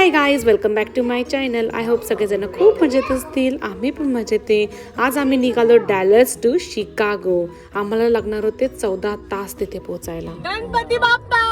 High guys, welcome back to my channel. I hope सगळेजण खूप मजेत असतील. आम्ही पण मजेत आहे. आज आम्ही निघालो डॅलस टू शिकागो. आम्हाला लागणार होते 14 तास तिथे पोहोचायला. गणपती बाप्पा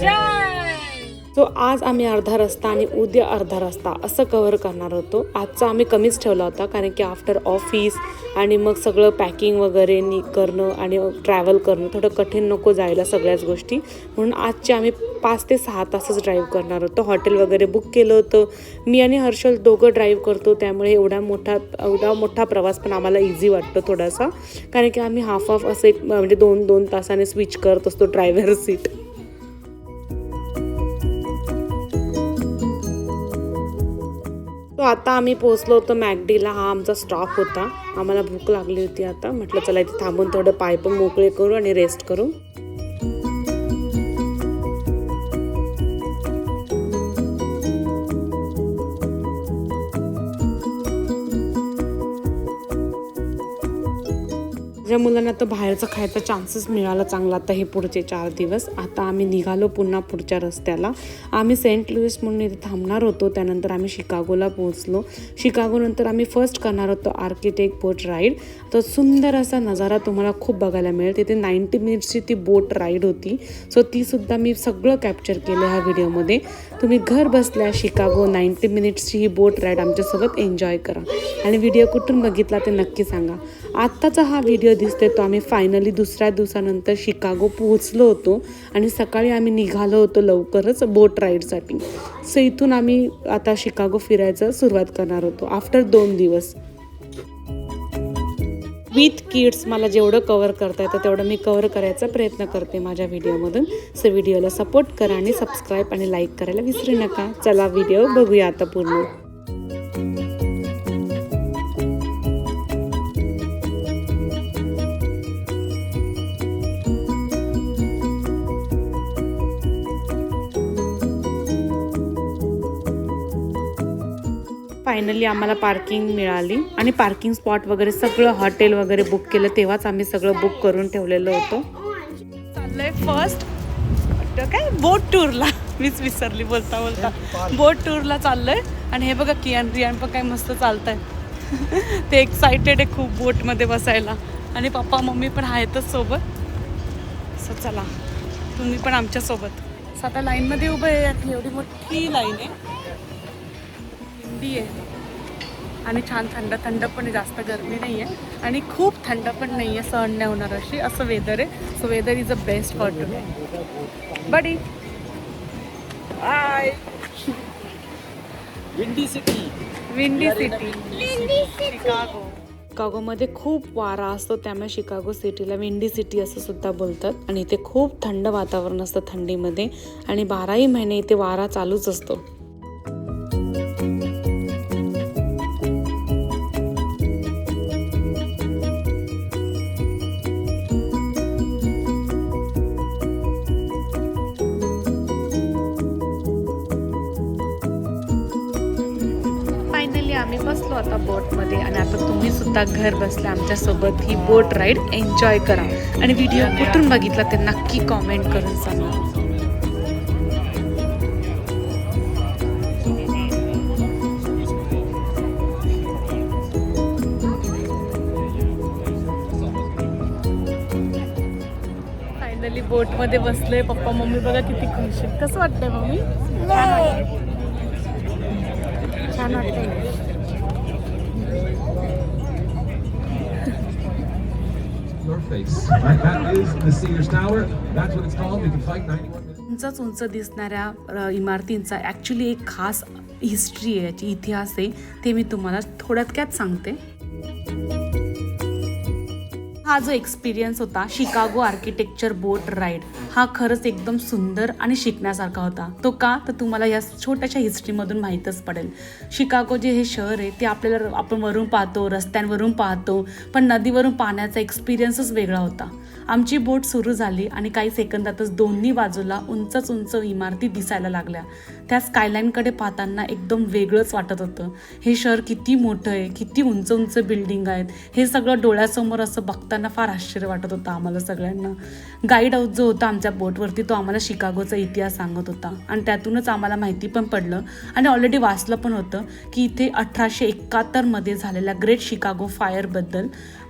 जय. सो आज आम्ही अर्धा रस्ता आणि उद्या अर्धा रस्ता असं कव्हर करणार होतो. आजचा आम्ही कमीच ठेवला होता कारण की आफ्टर ऑफिस आणि मग सगळं पॅकिंग वगैरे करणं आणि ट्रॅव्हल करणं थोडं कठीण नको जायला सगळ्याच गोष्टी, म्हणून आजचे आम्ही 5 ते 6 तासच ड्राईव्ह करणार होतो. हॉटेल वगैरे बुक केलं होतं. मी आणि हर्षल दोघं ड्राईव्ह करतो, त्यामुळे एवढा मोठा प्रवास पण आम्हाला इझी वाटतो थोडासा, कारण की आम्ही हाफ असं एक म्हणजे 2 तासाने स्विच करत असतो ड्रायव्हर सीट. तो आता आम्ही पोहोचलो होतो मॅकडीला. हा आमचा स्टॉप होता. आम्हाला भूक लागली होती. आता म्हटलं चला इथे थांबून थोडं पाय पण मोकळे करू आणि रेस्ट करू. माझ्या मुलांना तर बाहेरचं खायचा चान्सेस मिळाला चांगला आता हे पुढचे 4 दिवस. आता आम्ही निघालो पुन्हा पुढच्या रस्त्याला. आम्ही सेंट लुईस म्हणून इथे थांबणार होतो. त्यानंतर आम्ही शिकागोला पोहोचलो. शिकागोनंतर आम्ही फर्स्ट करणार होतो आर्किटेक्ट बोट राईड. तर सुंदर असा नजारा तुम्हाला खूप बघायला मिळेल. तिथे 90 मिनिट्सची ती बोट राईड होती. सो तीसुद्धा मी सगळं कॅप्चर केलं ह्या व्हिडिओमध्ये. तुम्ही घर बसल्या शिकागो 90 मिनिट्सची ही बोट राईड आमच्यासोबत एन्जॉय करा. आणि व्हिडिओ कुठून बघितला ते नक्की सांगा. आत्ताचा हा व्हिडिओ दिसतोय तो आम्ही फायनली दुसऱ्या दिवसानंतर शिकागो पोहोचलो होतो आणि सकाळी आम्ही निघालो होतो लवकरच बोट राईडसाठी. सो इथून आम्ही आता शिकागो फिरायचं सुरुवात करणार होतो आफ्टर 2 दिवस. विथ किड्स मला जेवढं कव्हर करता येतं तेवढं मी कव्हर करायचा प्रयत्न करते माझ्या व्हिडिओमधून. सो व्हिडिओला सपोर्ट करा आणि सबस्क्राईब आणि लाईक करायला विसरू नका. चला व्हिडिओ बघूया आता पूर्ण. फायनली आम्हाला पार्किंग मिळाली आणि पार्किंग स्पॉट वगैरे सगळं हॉटेल वगैरे बुक केलं तेव्हाच आम्ही सगळं बुक करून ठेवलेलं होतं. चाललंय फर्स्ट काय बोट टूरला. मीच विसरली बोलता बोट टूरला चाललंय. आणि हे बघा कियान रियान पण काय मस्त चालतंय. ते एक्सायटेड आहे खूप बोटमध्ये बसायला. आणि पप्पा मम्मी पण आहेतच सोबत. सो चला तुम्ही पण आमच्या सोबत. सो आता लाईनमध्ये उभं आहे. एवढी मोठी लाईन आहे आणि छान थंड थंड पण आहे. जास्त गरमी नाही आहे आणि खूप थंड पण नाही आहे. सहन नाही होणार अशी असं वेदर आहे. So weather is a best for today buddy. Hi windy city Chicago. शिकागोमध्ये खूप वारा असतो त्यामुळे शिकागो सिटीला विंडी सिटी असं सुद्धा बोलतात. आणि इथे खूप थंड वातावरण असतं थंडीमध्ये आणि 12ही महिने इथे वारा चालूच असतो. आम्ही बसलो आता बोटमध्ये आणि आता तुम्ही सुद्धा घर बसल्या आमच्यासोबत ही बोट राईड एन्जॉय करा. आणि व्हिडिओ कुठून बघितला ते नक्की कॉमेंट करून सांगा. फायनली बोटमध्ये बसलोय. पप्पा मम्मी बघा किती खुश आहेत. कसं वाटतंय मम्मी? छान वाटतंय. उंच उंच दिसणाऱ्या इमारतींचा ॲक्च्युली एक खास हिस्ट्री आहे, याची इतिहास आहे. ते मी तुम्हाला थोडक्यात सांगते. हा जो एक्सपिरियन्स होता शिकागो आर्किटेक्चर बोट राईड हा खरंच एकदम सुंदर आणि शिकण्यासारखा होता. तो का तर तुम्हाला या छोट्याशा हिस्ट्रीमधून माहीतच पडेल. शिकागो जे हे शहर आहे ते आपण वरून पाहतो, रस्त्यांवरून पाहतो, पण नदीवरून पाहण्याचा एक्सपिरियन्सच वेगळा होता. आमची बोट सुरू झाली आणि काही सेकंदातच दोन्ही बाजूला उंच उंच इमारती दिसायला लागल्या. त्या स्कायलाईनकडे पाहताना एकदम वेगळंच वाटत होतं. हे शहर किती मोठं आहे, किती उंच उंच बिल्डिंग आहेत, हे सगळं डोळ्यासमोर असं बघताना फार आश्चर्य वाटत होतं आम्हाला सगळ्यांना. गाईड जो होता आमच्या बोटवरती तो आम्हाला शिकागोचा इतिहास सांगत होता आणि त्यातूनच आम्हाला माहिती पण पडलं आणि ऑलरेडी वाचलं पण होतं की इथे 1871मध्ये झालेल्या ग्रेट शिकागो फायरबद्दल.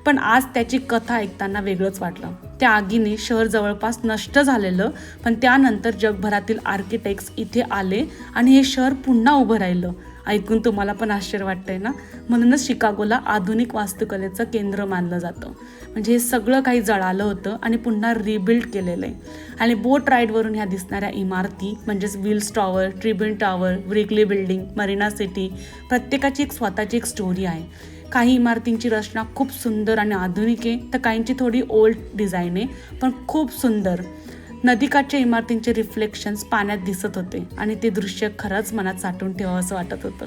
पण आज त्याची कथा ऐकताना वेगळंच वाटलं. त्या आगीने शहर जवळपास नष्ट झालेलं, पण त्यानंतर जगभरातील आर्किटेक्ट्स इथे आले आणि हे शहर पुन्हा उभं राहिलं. ऐकून तुम्हाला पण आश्चर्य वाटतंय ना? म्हणूनच शिकागोला आधुनिक वास्तुकलेचं केंद्र मानलं जातं. म्हणजे हे सगळं काही जळालं होतं आणि पुन्हा रिबिल्ड केलेलं आहे. आणि बोट राईडवरून ह्या दिसणाऱ्या इमारती म्हणजेच Willis Tower, Tribune Tower, Wrigley Building, Marina City, प्रत्येकाची एक स्वतःची एक स्टोरी आहे. काही इमारतींची रचना खूप सुंदर आणि आधुनिक आहे, तर काहींची थोडी ओल्ड डिझाईन आहे, पण खूप सुंदर. नदीकाठच्या इमारतींचे रिफ्लेक्शन्स पाण्यात दिसत होते आणि ते दृश्य खरंच मनात साठवून ठेवावं असं वाटत होतं.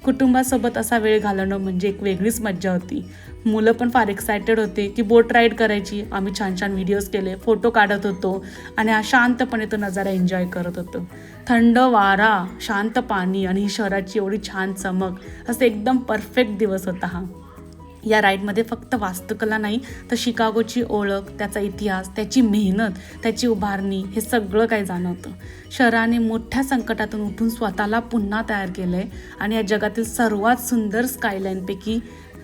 कुटुंबासोबत असा वेळ घालवणं म्हणजे एक वेगळीच मज्जा होती. मुलं पण फार एक्सायटेड होते की बोट राईड करायची. आम्ही छान छान व्हिडिओज केले, फोटो काढत होतो आणि हा शांतपणे तो नजारा एन्जॉय करत होतो. थंड वारा, शांत पाणी आणि ही शहराची एवढी छान चमक, असं एकदम परफेक्ट दिवस होता हा. या राईडमध्ये फक्त वास्तुकला नाही तर शिकागोची ओळख, त्याचा इतिहास, त्याची मेहनत, त्याची उभारणी हे सगळं काही जाणवतं. शहराने मोठ्या संकटातून उठून स्वतःला पुन्हा तयार केलं आहे आणि या जगातील सर्वात सुंदर स्कायलाईनपैकी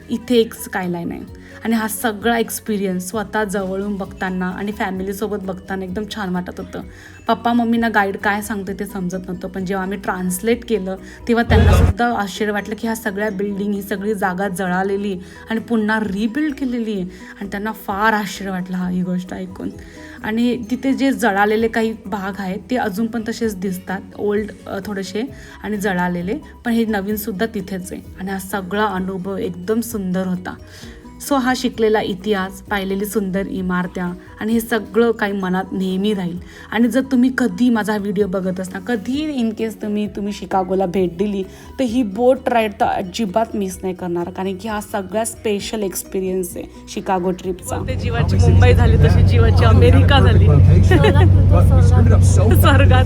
इथे एक स्कायलाईन आहे. आणि हा सगळा एक्सपिरियन्स स्वतः जवळून बघताना आणि फॅमिलीसोबत बघताना एकदम छान वाटत होतं. पप्पा मम्मीना गाईड काय सांगते ते समजत नव्हतं, पण जेव्हा आम्ही ट्रान्सलेट केलं तेव्हा त्यांनासुद्धा आश्चर्य वाटलं की ह्या सगळ्या बिल्डिंग, ही सगळी जागा जळालेली आणि पुन्हा रिबिल्ड केलेली आहे. आणि त्यांना फार आश्चर्य वाटलं ही गोष्ट ऐकून. आणि तिथे जे जळालेले काही भाग आहेत ते अजून पण तसेच दिसतात, ओल्ड थोडेसे आणि जळालेले, पण हे नवीनसुद्धा तिथेच आहे. आणि हा सगळा अनुभव एकदम सुंदर होता. सो हा शिकलेला इतिहास, पाहिलेली सुंदर इमारत्या आणि हे सगळं काही मनात नेहमी राहील. आणि जर तुम्ही कधी माझा व्हिडिओ बघत असता, कधी इन केस तुम्ही शिकागोला भेट दिली तर ही बोट राईड तर अजिबात मिस नाही करणार, कारण की हा सगळ्यात स्पेशल एक्सपिरियन्स आहे शिकागो ट्रिपचा. ते जीवाची मुंबई झाली तशी जीवाची अमेरिका झाली. स्वर्गात.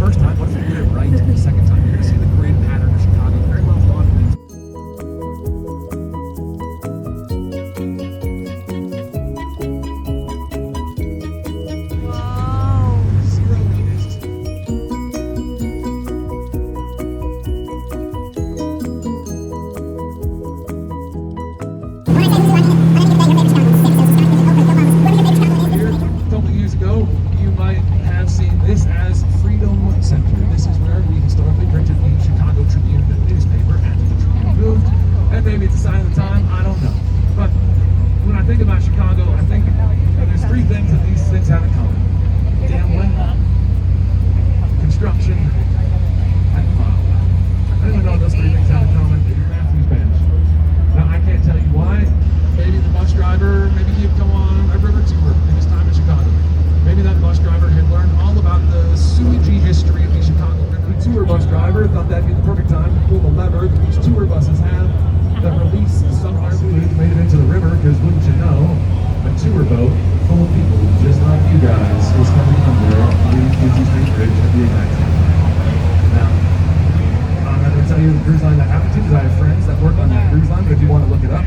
Cruise line that happened to, because I have friends that work on that cruise line, but if you want to look it up,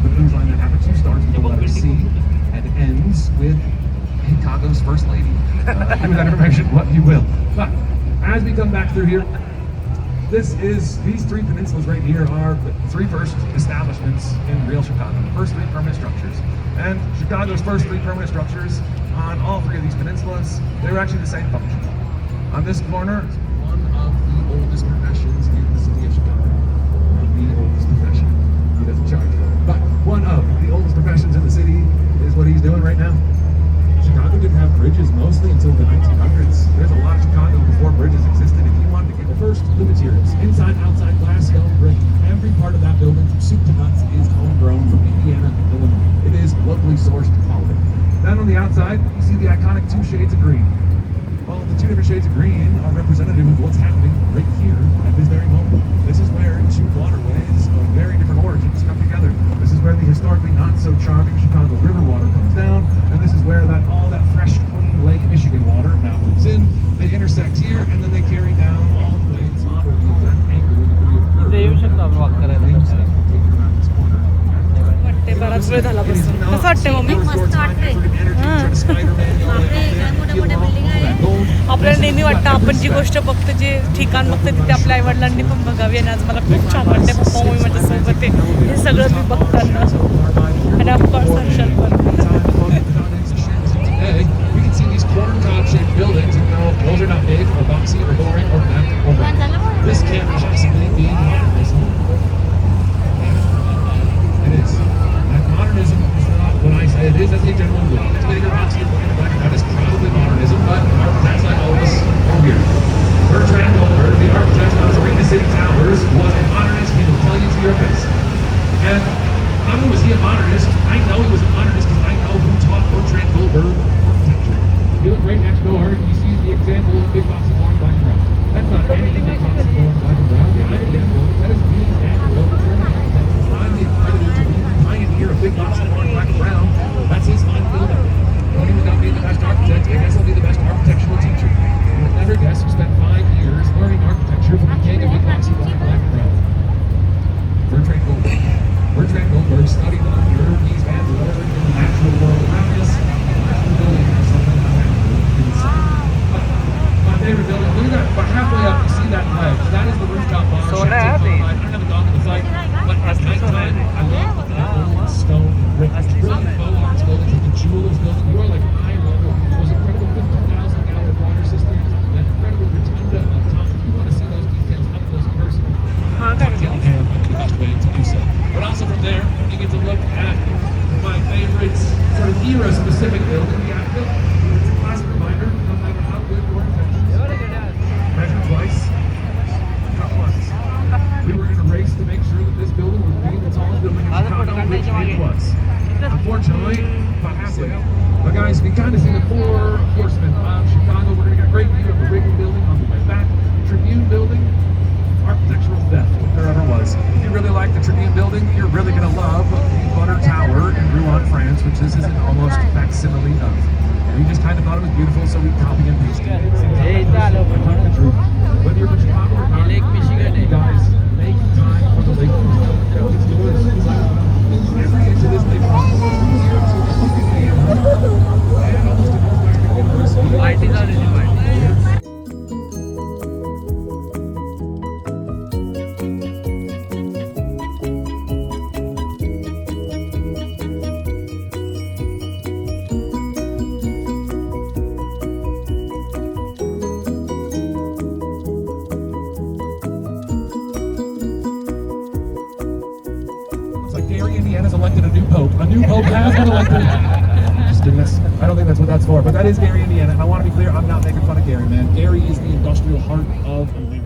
the cruise line that happened to starts with the letter C and ends with Chicago's first lady. Do with that information what you will. But as we come back through here, these three peninsulas right here are the three first establishments in real Chicago, the first three permanent structures. And Chicago's first three permanent structures on all three of these peninsulas, they were actually the same function. On this corner, one of the oldest professions in the city of Chicago. The oldest profession. He doesn't charge for it. But one of the oldest professions in the city is what he's doing right now. Chicago didn't have bridges mostly until the 1900s. There's a lot of Chicago before bridges existed. If you wanted to get first, the materials. Inside, outside, glass, stone, brick. Every part of that building, from soup to nuts, is homegrown from Indiana, Illinois. It is locally sourced quality. Then on the outside, you see the iconic two shades of green. Well, the two different shades of green are representative of what's happening right here at this very moment. This is where two waterways of very different origins come together. This is where the historically not so charming Chicago River water comes down, and this is where all that fresh, clean Lake Michigan water now moves in. They intersect here, and then they carry down all the way to that angle with the इथे येऊ शकतो आपण walk करायला तसं. वाटते बराच वेळ झाला बसून कसं वाटतंय मम्मी आपल्याला नेहमी वाटतं आपण जी गोष्ट बघतो जे ठिकाण बघतो तिथे आपल्या आईवडिलांनी पण बघावी आणि आज मला खूप छान वाटते पप्पा मम्मी माझ्यासोबत आहे हे सगळं मी बघताना आणि ऑफकोर्स हर्षल पण we can see these corn-cob-shaped buildings, and now those are not big or boxy or boring or black or white. This can possibly be modernism. It is. That modernism is not what I say it is as a general rule. It's big or boxy or boring or black. That is probably modernism, but architects like all of us are weird. Bertrand Goldberg, the architect of Arena City Towers, was a modernist. He will tell you to your face. And not only was he a modernist, I know he was a modernist because I know who taught Bertrand Goldberg architecture. You look right next door and you see the example of big box of orange, black, and brown. That's not any big box of orange, black, and brown. The example, that is the example of Bertrand Goldberg. I'm the accredited to be the pioneer of big box of orange, black, and brown. That's his fine building. Don't even without being the best architect, I guess I'll be the best architectural teacher. You would never guess who spent 5 years learning architecture from the king of big box of orange, black, and brown. Bertrand Goldberg. Bertrand Goldberg studied under these Van Leeuwen in the natural world around us. Building or something like that. My favorite building. Look at that. About halfway up, you see that ledge. That is the rooftop bar. So Chateau happy. Columbine. I don't have a dog in the fight, but at nighttime, I love that old stone brick. Brilliant Beaux Arts buildings, like the Jewelers building. You are like eye level. Those incredible 50,000-gallon water systems. That incredible rotunda up top. If you want to see those details up close and personal, Gillingham would be the best way to do so. But also from there, you get to look at my favorite sort of era-specific building, the Active. It's a classic reminder, no matter how good your intentions, measure twice, cut once. We were in a race to make sure that this building would be the tallest building in Chicago, which it was. Unfortunately, about halfway. But guys, we kind of see the four horsemen of Chicago. We're going to get a great view of the Wrigley Building on the way back, Tribune Building, architectural theft, if there ever was. If you really like the Tribune Building, you're really going to love the Butter Tower in Rouen, France, which this is an almost facsimile of. We just kind of thought it was beautiful, so we copy and pasted it. The truth. Whether you're from Chicago or not, Lake Michigan. you guys make time for the Lake Michigan. It's yours. Every inch of this lake is here to and almost to Northwestern University. White is already white. Like Gary, Indiana's elected a new pope. A new pope has been elected. Just kidding. I don't think that's what that's for, but that is Gary, Indiana. And I want to be clear, I'm not making fun of Gary, man. Gary is the industrial heart of America.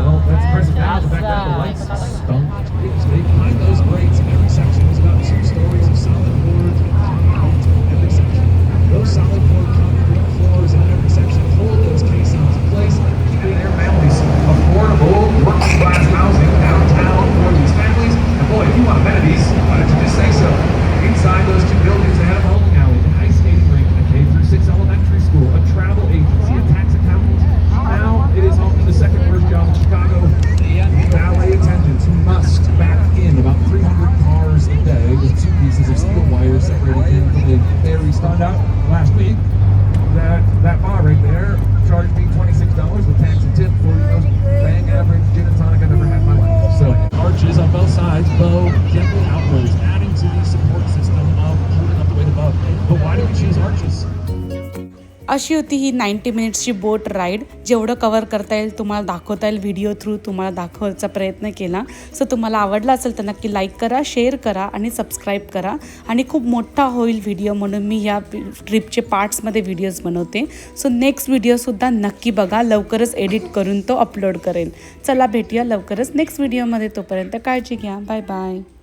Well, that's President Back up the lights. अशी होती ही 90 मिनिट्सची बोट ride. जेवढं cover करता येईल तुम्हाला दाखवता येईल video through तुम्हाला दाखवायचा प्रयत्न केला. सो तुम्हाला आवडला असेल तर नक्की लाईक करा, शेअर करा आणि सबस्क्राईब करा. आणि खूप मोठा होईल व्हिडिओ म्हणून मी या ट्रिपचे पार्ट्समध्ये व्हिडिओज बनवते. सो नेक्स्ट व्हिडिओसुद्धा नक्की बघा. लवकरच एडिट करून तो अपलोड करेल. चला भेटूया लवकरच नेक्स्ट व्हिडिओमध्ये. तोपर्यंत काळजी घ्या. Bye bye.